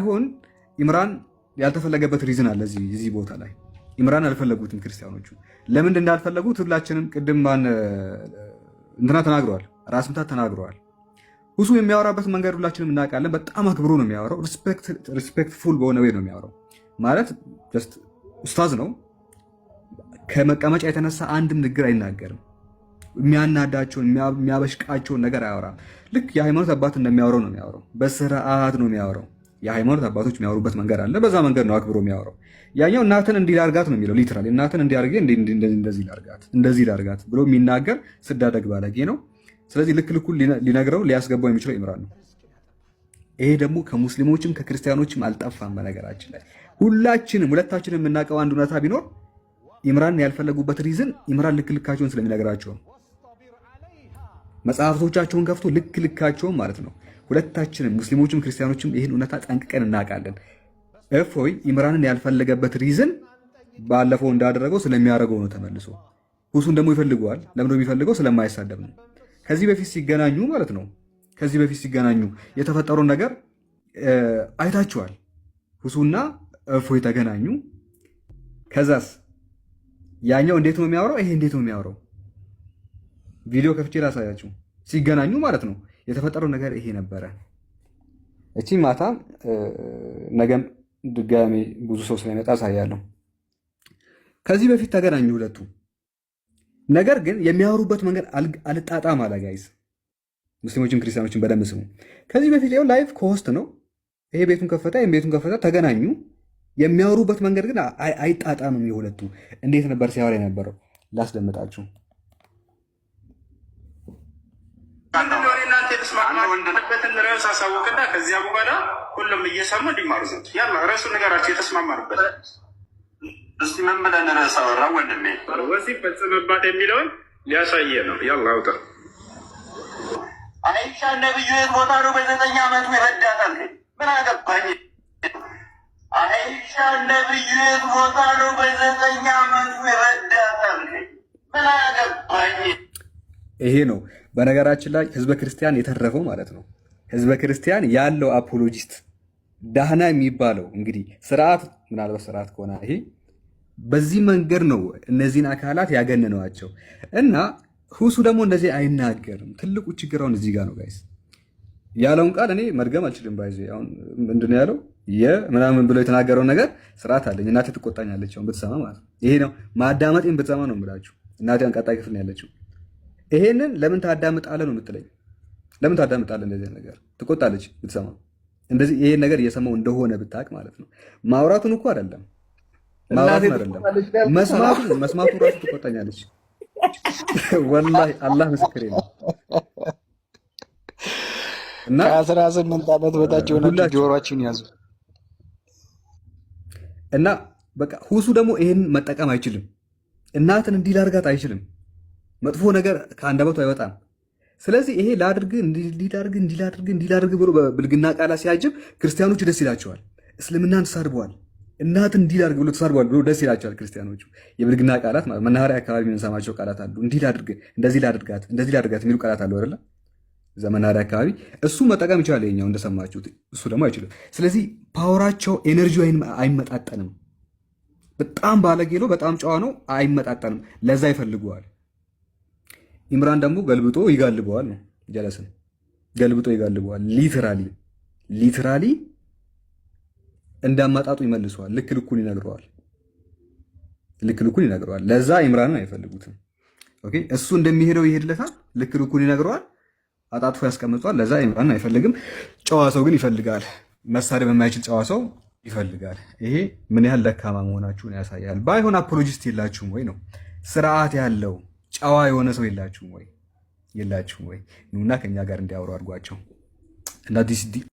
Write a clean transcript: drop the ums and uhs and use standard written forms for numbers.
አሁን ኢምራን ያልተፈለገበት ሪዝን አለ። እዚህ ቦታ ላይ ኢምራን አልፈለጉትም ክርስቲያኖቹ። ለምንድን እንዳልፈለጉት ሁላችንም ቅድም እንትና ተናግረዋል፣ ራስ ምታት ተናግረዋል። ሁሱ የሚያወራበት መንገድ ሁላችንም እናውቃለን። በጣም አክብሮ ነው የሚያወራው። ሪስፔክትፉል በሆነ ወይ ነው የሚያወራው። ማለት ጀስት ኡስታዝ ነው። ከመቀመጫ የተነሳ አንድም ንግግር አይናገርም። የሚያናዳቸውን የሚያበሽቃቸውን ነገር አያወራም። ልክ የሃይማኖት አባት እንደሚያወራው ነው የሚያወራው። በስርዓት ነው የሚያወራው። የሃይማኖት አባቶች የሚያወሩበት መንገድ አለ። በዛ መንገድ ነው አክብሮ የሚያወራው። ያኛው እናትን እንዲህ ላርጋት ነው የሚለው። ሊትራሊ እናትን እንዲያርገ እንደዚህ ላርጋት ብሎ የሚናገር ስዳደግ ባለጌ ነው። ስለዚህ ልክ ልኩን ሊነግረው ሊያስገባው የሚችለው ኢምራን ነው። ይሄ ደግሞ ከሙስሊሞችም ከክርስቲያኖችም አልጠፋም። በነገራችን ላይ ሁለታችንም የምናውቀው አንድ እውነታ ቢኖር ኢምራን ያልፈለጉበት ሪዝን ኢምራን ልክ ልካቸውን ስለሚነግራቸው ነው። መጽሐፍቶቻቸውን ከፍቶ ልክ ልካቸውን ማለት ነው። ሁለታችንም ሙስሊሞችም ክርስቲያኖችም ይህን እውነታ ጠንቅቀን እናውቃለን። እፎይ ኢምራንን ያልፈለገበት ሪዝን ባለፈው እንዳደረገው ስለሚያደርገው ነው። ተመልሶ ሁሱን ደግሞ ይፈልገዋል። ለምን የሚፈልገው? ስለማይሳደብ ነው። ከዚህ በፊት ሲገናኙ ማለት ነው። ከዚህ በፊት ሲገናኙ የተፈጠረውን ነገር አይታችኋል። ሁሱና እፎይ ተገናኙ። ከዛስ ያኛው እንዴት ነው የሚያወራው? ይሄ እንዴት ነው የሚያወራው? ቪዲዮ ከፍቼ ላሳያችሁ። ሲገናኙ ማለት ነው የተፈጠረው ነገር ይሄ ነበረ። እቺ ማታ ነገም ድጋሜ ብዙ ሰው ስለሚመጣ አሳያለሁ። ከዚህ በፊት ተገናኙ ሁለቱ። ነገር ግን የሚያወሩበት መንገድ አልጣጣም አለ። ጋይስ ሙስሊሞችም ክርስቲያኖችን በደንብ ስሙ። ከዚህ በፊት ይኸው ላይቭ ከሆስት ነው። ይሄ ቤቱን ከፈታ፣ ይሄ ቤቱን ከፈታ፣ ተገናኙ። የሚያወሩበት መንገድ ግን አይጣጣምም። የሁለቱ እንዴት ነበር ሲያወራ የነበረው? ላስደምጣችሁ። የተስማማበትን ርዕስ አሳውቅና ከዚያ በኋላ ሁሉም እየሰሙ እንዲማሩ ዘንድ ያላ ርዕሱ ነገራቸው የተስማማንበት። እስቲ ምን ብለን ርዕስ አወራ ወንድሜ? ወሲብ ፈጽምባት የሚለውን ሊያሳየ ነው። ያላ አውጣ። አይሻ ነብዩ የት ቦታ ነው በ9 ዓመቱ ይረዳታል? ምን አገባኝ? አይሻ ነብዩ የት ቦታ ነው በ9 ዓመቱ ይረዳታል? ምን አገባኝ? ይሄ ነው በነገራችን ላይ ህዝበ ክርስቲያን የተረፈው ማለት ነው። ህዝበ ክርስቲያን ያለው አፖሎጂስት ዳህና የሚባለው እንግዲህ ስርዓት፣ ምናልባት ስርዓት ከሆነ ይሄ በዚህ መንገድ ነው እነዚህን አካላት ያገነነዋቸው። እና ሁሱ ደግሞ እንደዚህ አይናገርም። ትልቁ ችግር አሁን እዚህ ጋር ነው ጋይስ። ያለውን ቃል እኔ መድገም አልችልም። ባይዘ አሁን ምንድን ነው ያለው? ምናምን ብሎ የተናገረውን ነገር ስርዓት አለኝ። እናቴ ትቆጣኛለች አሁን ብትሰማ ማለት ነው። ይሄ ነው ማዳመጤን ብትሰማ ነው የምላችሁ። እናቴ ቀጣይ ክፍል ነው ያለችው። ይሄንን ለምን ታዳምጣለህ ነው የምትለኝ? ለምን ታዳምጣለህ? እንደዚህ ነገር ትቆጣለች ብትሰማ። እንደዚህ ይሄን ነገር እየሰማው እንደሆነ ብታቅ ማለት ነው። ማውራቱን እኮ አይደለም ማውራቱን አይደለም መስማቱ ራሱ ትቆጣኛለች። ወላሂ አላህ ምስክሬ ነው። እና ከ18 ዓመት በታች የሆነ ጆሮአችሁን ያዙ። እና በቃ ሁሱ ደግሞ ይሄን መጠቀም አይችልም። እናትን እንዲህ ላድርጋት አይችልም። መጥፎ ነገር ከአንደበቱ አይወጣም። ስለዚህ ይሄ ላድርግ እንዲላድርግ ብሎ በብልግና ቃላት ሲያጅብ ክርስቲያኖቹ ደስ ይላቸዋል። እስልምናን ተሳድበዋል፣ እናትን እንዲላድርግ ብሎ ተሳድበዋል ብሎ ደስ ይላቸዋል ክርስቲያኖቹ። የብልግና ቃላት ማለት መናኸሪያ አካባቢ የምንሰማቸው ቃላት አሉ። እንዲላድርግ፣ እንደዚህ ላድርጋት የሚሉ ቃላት አሉ አይደለ? እዛ መናኸሪያ አካባቢ እሱ መጠቀም ይችላል። የኛው እንደሰማችሁት፣ እሱ ደግሞ አይችልም። ስለዚህ ፓወራቸው ኤነርጂው አይመጣጠንም። በጣም ባለጌ ነው፣ በጣም ጨዋ ነው፣ አይመጣጠንም። ለዛ ይፈልገዋል። ኢምራን ደግሞ ገልብጦ ይጋልበዋል ነው። ጀለስን ገልብጦ ይጋልበዋል። ሊትራሊ እንዳመጣጡ ይመልሰዋል። ልክ ልኩን ይነግረዋል። ለዛ ኢምራንን አይፈልጉትም። ኦኬ፣ እሱ እንደሚሄደው ይሄድለታል። ልክ ልኩን ይነግረዋል፣ አጣጥፎ ያስቀምጠዋል። ለዛ ኢምራንን አይፈልግም። ጨዋ ሰው ግን ይፈልጋል። መሳደብ የማይችል ጨዋ ሰው ይፈልጋል። ይሄ ምን ያህል ደካማ መሆናችሁን ያሳያል። ባይሆን አፖሎጂስት የላችሁም ወይ ነው? ስርዓት ያለው ጨዋ የሆነ ሰው የላችሁም ወይ? ኑና ከኛ ጋር እንዲያወሩ አድርጓቸው።